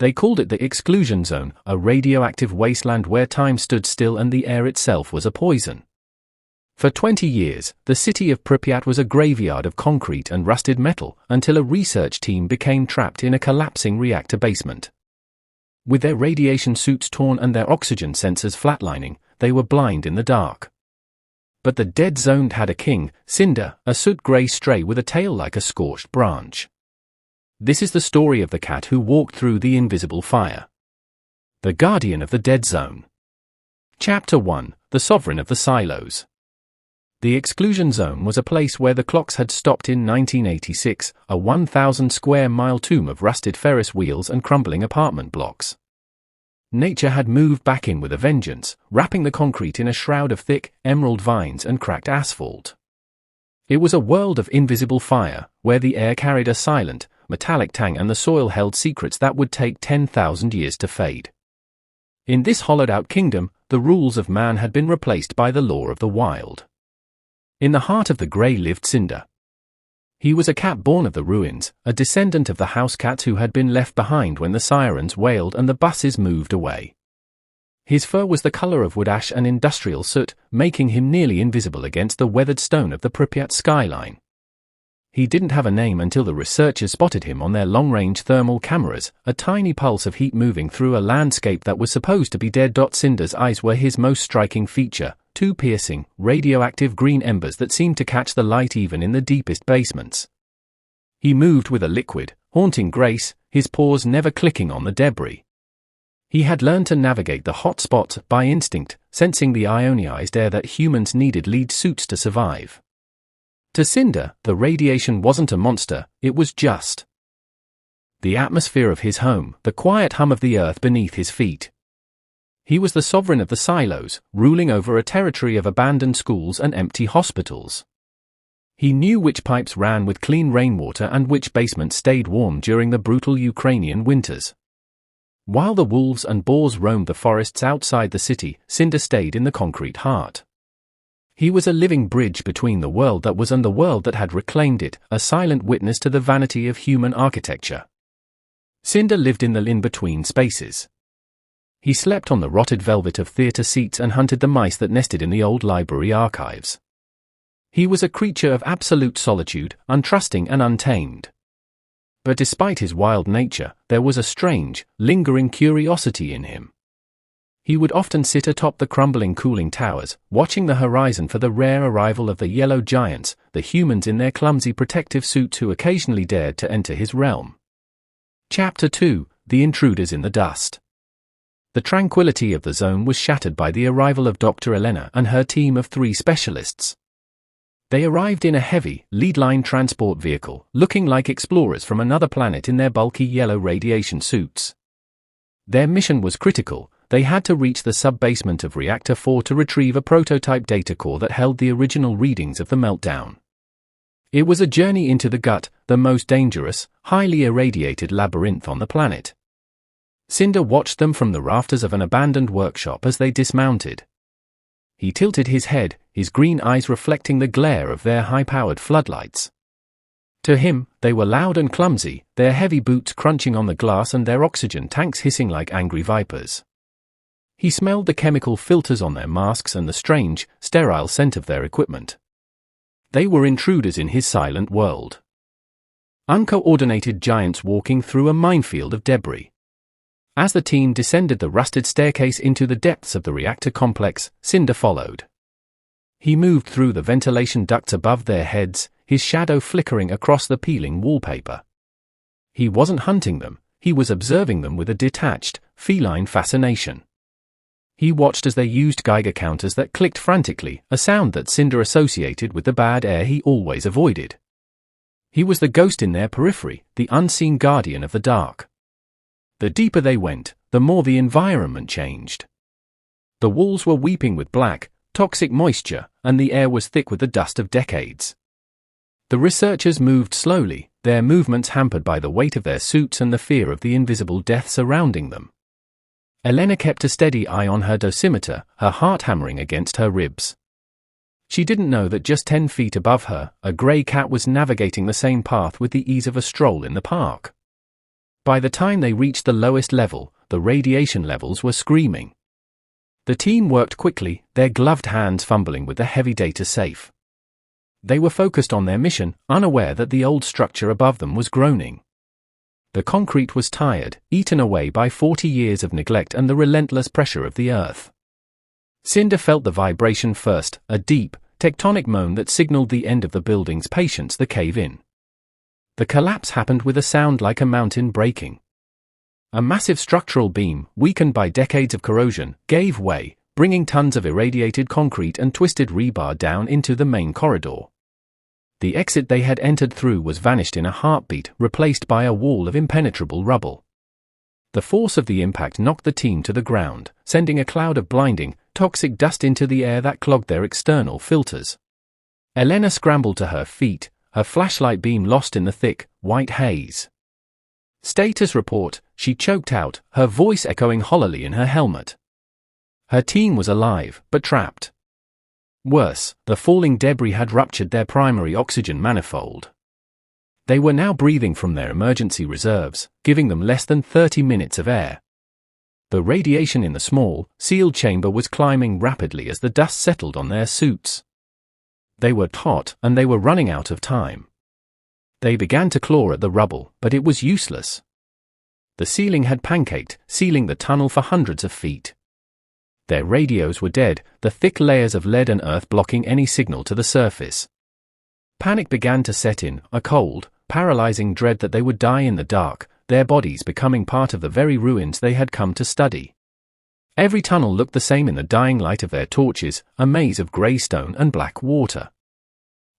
They called it the Exclusion Zone, a radioactive wasteland where time stood still and the air itself was a poison. For 20 years, the city of Pripyat was a graveyard of concrete and rusted metal until a research team became trapped in a collapsing reactor basement. With their radiation suits torn and their oxygen sensors flatlining, they were blind in the dark. But the dead zone had a king, Cinder, a soot-grey stray with a tail like a scorched branch. This is the story of the cat who walked through the invisible fire. The Guardian of the Dead Zone. Chapter 1: The Sovereign of the Silos. The Exclusion Zone was a place where the clocks had stopped in 1986, a 1,000-square-mile tomb of rusted Ferris wheels and crumbling apartment blocks. Nature had moved back in with a vengeance, wrapping the concrete in a shroud of thick, emerald vines and cracked asphalt. It was a world of invisible fire, where the air carried a silent, metallic tang and the soil held secrets that would take 10,000 years to fade. In this hollowed-out kingdom, the rules of man had been replaced by the law of the wild. In the heart of the grey lived Cinder. He was a cat born of the ruins, a descendant of the house cats who had been left behind when the sirens wailed and the buses moved away. His fur was the color of wood ash and industrial soot, making him nearly invisible against the weathered stone of the Pripyat skyline. He didn't have a name until the researchers spotted him on their long-range thermal cameras, a tiny pulse of heat moving through a landscape that was supposed to be dead. Cinder's eyes were his most striking feature, two piercing, radioactive green embers that seemed to catch the light even in the deepest basements. He moved with a liquid, haunting grace, his paws never clicking on the debris. He had learned to navigate the hot spots by instinct, sensing the ionized air that humans needed lead suits to survive. To Cinder, the radiation wasn't a monster, it was just the atmosphere of his home, the quiet hum of the earth beneath his feet. He was the sovereign of the silos, ruling over a territory of abandoned schools and empty hospitals. He knew which pipes ran with clean rainwater and which basements stayed warm during the brutal Ukrainian winters. While the wolves and boars roamed the forests outside the city, Cinder stayed in the concrete heart. He was a living bridge between the world that was and the world that had reclaimed it, a silent witness to the vanity of human architecture. Cinder lived in the in-between spaces. He slept on the rotted velvet of theatre seats and hunted the mice that nested in the old library archives. He was a creature of absolute solitude, untrusting and untamed. But despite his wild nature, there was a strange, lingering curiosity in him. He would often sit atop the crumbling cooling towers, watching the horizon for the rare arrival of the yellow giants, the humans in their clumsy protective suits who occasionally dared to enter his realm. Chapter 2: The Intruders in the Dust. The tranquility of the zone was shattered by the arrival of Dr. Elena and her team of 3 specialists. They arrived in a heavy, lead-line transport vehicle, looking like explorers from another planet in their bulky yellow radiation suits. Their mission was critical. They had to reach the sub-basement of Reactor 4 to retrieve a prototype data core that held the original readings of the meltdown. It was a journey into the gut, the most dangerous, highly irradiated labyrinth on the planet. Cinder watched them from the rafters of an abandoned workshop as they dismounted. He tilted his head, his green eyes reflecting the glare of their high-powered floodlights. To him, they were loud and clumsy, their heavy boots crunching on the glass and their oxygen tanks hissing like angry vipers. He smelled the chemical filters on their masks and the strange, sterile scent of their equipment. They were intruders in his silent world. Uncoordinated giants walking through a minefield of debris. As the team descended the rusted staircase into the depths of the reactor complex, Cinder followed. He moved through the ventilation ducts above their heads, his shadow flickering across the peeling wallpaper. He wasn't hunting them, he was observing them with a detached, feline fascination. He watched as they used Geiger counters that clicked frantically, a sound that Cinder associated with the bad air he always avoided. He was the ghost in their periphery, the unseen guardian of the dark. The deeper they went, the more the environment changed. The walls were weeping with black, toxic moisture, and the air was thick with the dust of decades. The researchers moved slowly, their movements hampered by the weight of their suits and the fear of the invisible death surrounding them. Elena kept a steady eye on her dosimeter, her heart hammering against her ribs. She didn't know that just 10 feet above her, a grey cat was navigating the same path with the ease of a stroll in the park. By the time they reached the lowest level, the radiation levels were screaming. The team worked quickly, their gloved hands fumbling with the heavy data safe. They were focused on their mission, unaware that the old structure above them was groaning. The concrete was tired, eaten away by 40 years of neglect and the relentless pressure of the earth. Cinder felt the vibration first, a deep, tectonic moan that signaled the end of the building's patience to cave in. The collapse happened with a sound like a mountain breaking. A massive structural beam, weakened by decades of corrosion, gave way, bringing tons of irradiated concrete and twisted rebar down into the main corridor. The exit they had entered through was vanished in a heartbeat, replaced by a wall of impenetrable rubble. The force of the impact knocked the team to the ground, sending a cloud of blinding, toxic dust into the air that clogged their external filters. Elena scrambled to her feet, her flashlight beam lost in the thick, white haze. "Status report," she choked out, her voice echoing hollowly in her helmet. Her team was alive, but trapped. Worse, the falling debris had ruptured their primary oxygen manifold. They were now breathing from their emergency reserves, giving them less than 30 minutes of air. The radiation in the small, sealed chamber was climbing rapidly as the dust settled on their suits. They were hot, and they were running out of time. They began to claw at the rubble, but it was useless. The ceiling had pancaked, sealing the tunnel for hundreds of feet. Their radios were dead, the thick layers of lead and earth blocking any signal to the surface. Panic began to set in, a cold, paralyzing dread that they would die in the dark, their bodies becoming part of the very ruins they had come to study. Every tunnel looked the same in the dying light of their torches, a maze of grey stone and black water.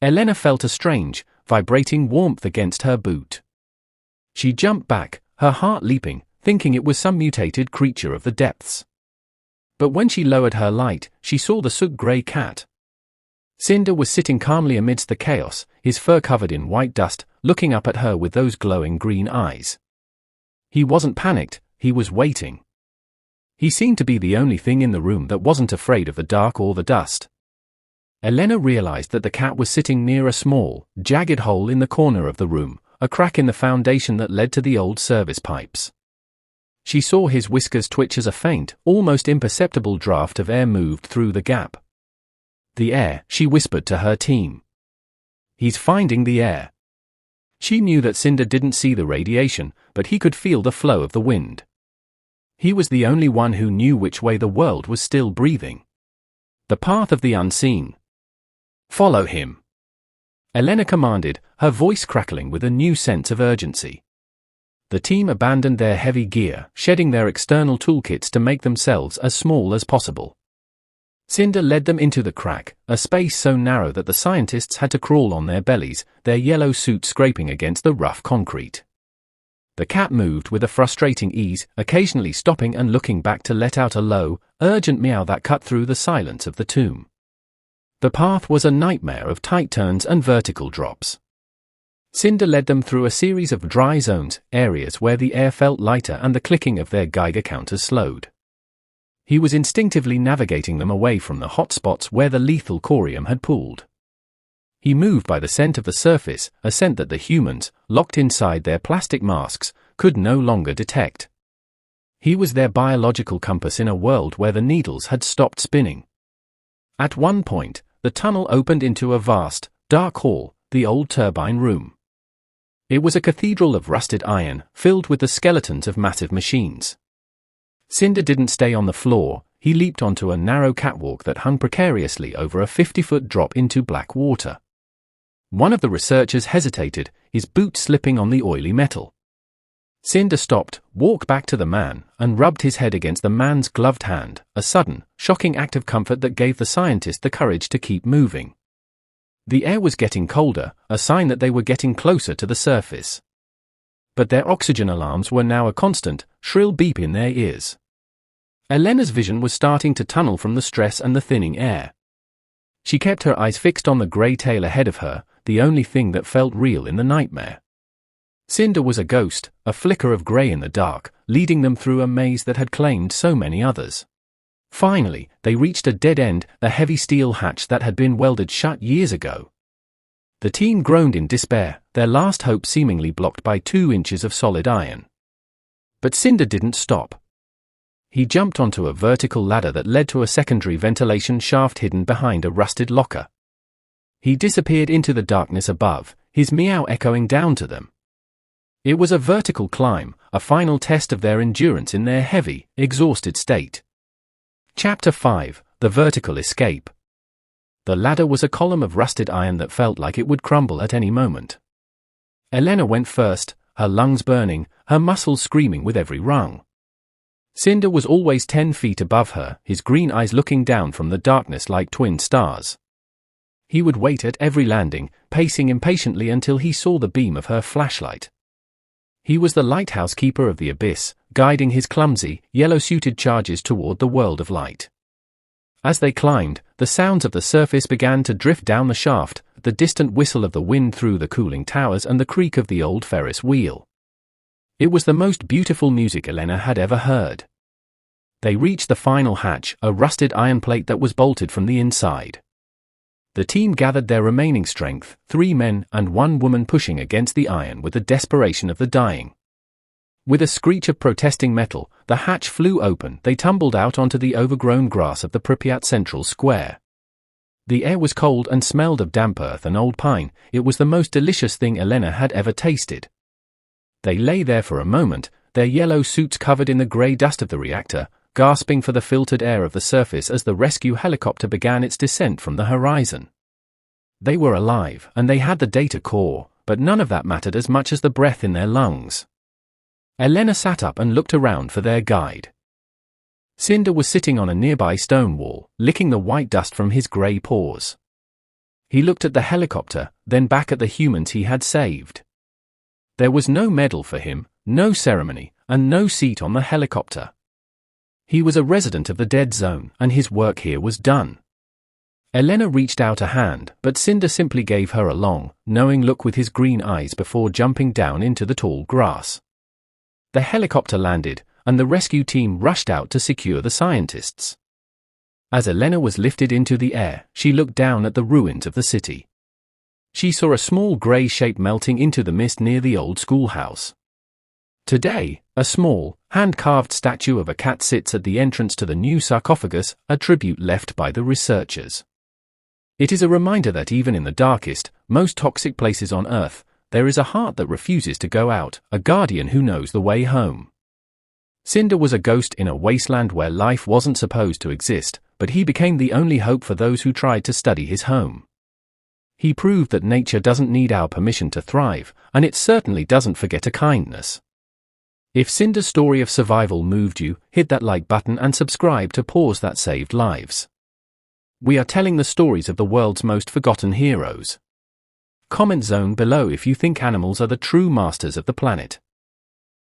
Elena felt a strange, vibrating warmth against her boot. She jumped back, her heart leaping, thinking it was some mutated creature of the depths. But when she lowered her light, she saw the soot-grey cat. Cinder was sitting calmly amidst the chaos, his fur covered in white dust, looking up at her with those glowing green eyes. He wasn't panicked, he was waiting. He seemed to be the only thing in the room that wasn't afraid of the dark or the dust. Elena realized that the cat was sitting near a small, jagged hole in the corner of the room, a crack in the foundation that led to the old service pipes. She saw his whiskers twitch as a faint, almost imperceptible draft of air moved through the gap. "The air," she whispered to her team. "He's finding the air." She knew that Cinder didn't see the radiation, but he could feel the flow of the wind. He was the only one who knew which way the world was still breathing. The path of the unseen. "Follow him," Elena commanded, her voice crackling with a new sense of urgency. The team abandoned their heavy gear, shedding their external toolkits to make themselves as small as possible. Cinder led them into the crack, a space so narrow that the scientists had to crawl on their bellies, their yellow suits scraping against the rough concrete. The cat moved with a frustrating ease, occasionally stopping and looking back to let out a low, urgent meow that cut through the silence of the tomb. The path was a nightmare of tight turns and vertical drops. Cinder led them through a series of dry zones, areas where the air felt lighter and the clicking of their Geiger counters slowed. He was instinctively navigating them away from the hot spots where the lethal corium had pooled. He moved by the scent of the surface, a scent that the humans, locked inside their plastic masks, could no longer detect. He was their biological compass in a world where the needles had stopped spinning. At one point, the tunnel opened into a vast, dark hall, the old turbine room. It was a cathedral of rusted iron, filled with the skeletons of massive machines. Cinder didn't stay on the floor, he leaped onto a narrow catwalk that hung precariously over a 50-foot drop into black water. One of the researchers hesitated, his boot slipping on the oily metal. Cinder stopped, walked back to the man, and rubbed his head against the man's gloved hand, a sudden, shocking act of comfort that gave the scientist the courage to keep moving. The air was getting colder, a sign that they were getting closer to the surface. But their oxygen alarms were now a constant, shrill beep in their ears. Elena's vision was starting to tunnel from the stress and the thinning air. She kept her eyes fixed on the grey tail ahead of her, the only thing that felt real in the nightmare. Cinder was a ghost, a flicker of grey in the dark, leading them through a maze that had claimed so many others. Finally, they reached a dead end, a heavy steel hatch that had been welded shut years ago. The team groaned in despair, their last hope seemingly blocked by 2 inches of solid iron. But Cinder didn't stop. He jumped onto a vertical ladder that led to a secondary ventilation shaft hidden behind a rusted locker. He disappeared into the darkness above, his meow echoing down to them. It was a vertical climb, a final test of their endurance in their heavy, exhausted state. Chapter 5: The Vertical Escape. The ladder was a column of rusted iron that felt like it would crumble at any moment. Elena went first, her lungs burning, her muscles screaming with every rung. Cinder was always 10 feet above her, his green eyes looking down from the darkness like twin stars. He would wait at every landing, pacing impatiently until he saw the beam of her flashlight. He was the lighthouse keeper of the abyss, guiding his clumsy, yellow-suited charges toward the world of light. As they climbed, the sounds of the surface began to drift down the shaft, the distant whistle of the wind through the cooling towers and the creak of the old Ferris wheel. It was the most beautiful music Elena had ever heard. They reached the final hatch, a rusted iron plate that was bolted from the inside. The team gathered their remaining strength, 3 men and 1 woman pushing against the iron with the desperation of the dying. With a screech of protesting metal, the hatch flew open. They tumbled out onto the overgrown grass of the Pripyat Central Square. The air was cold and smelled of damp earth and old pine. It was the most delicious thing Elena had ever tasted. They lay there for a moment, their yellow suits covered in the grey dust of the reactor, gasping for the filtered air of the surface as the rescue helicopter began its descent from the horizon. They were alive, and they had the data core, but none of that mattered as much as the breath in their lungs. Elena sat up and looked around for their guide. Cinder was sitting on a nearby stone wall, licking the white dust from his grey paws. He looked at the helicopter, then back at the humans he had saved. There was no medal for him, no ceremony, and no seat on the helicopter. He was a resident of the dead zone, and his work here was done. Elena reached out a hand, but Cinder simply gave her a long, knowing look with his green eyes before jumping down into the tall grass. The helicopter landed, and the rescue team rushed out to secure the scientists. As Elena was lifted into the air, she looked down at the ruins of the city. She saw a small grey shape melting into the mist near the old schoolhouse. Today, a small, hand-carved statue of a cat sits at the entrance to the new sarcophagus, a tribute left by the researchers. It is a reminder that even in the darkest, most toxic places on Earth, there is a heart that refuses to go out, a guardian who knows the way home. Cinder was a ghost in a wasteland where life wasn't supposed to exist, but he became the only hope for those who tried to study his home. He proved that nature doesn't need our permission to thrive, and it certainly doesn't forget a kindness. If Cinder's story of survival moved you, hit that like button and subscribe to Paws that saved lives. We are telling the stories of the world's most forgotten heroes. Comment zone below if you think animals are the true masters of the planet.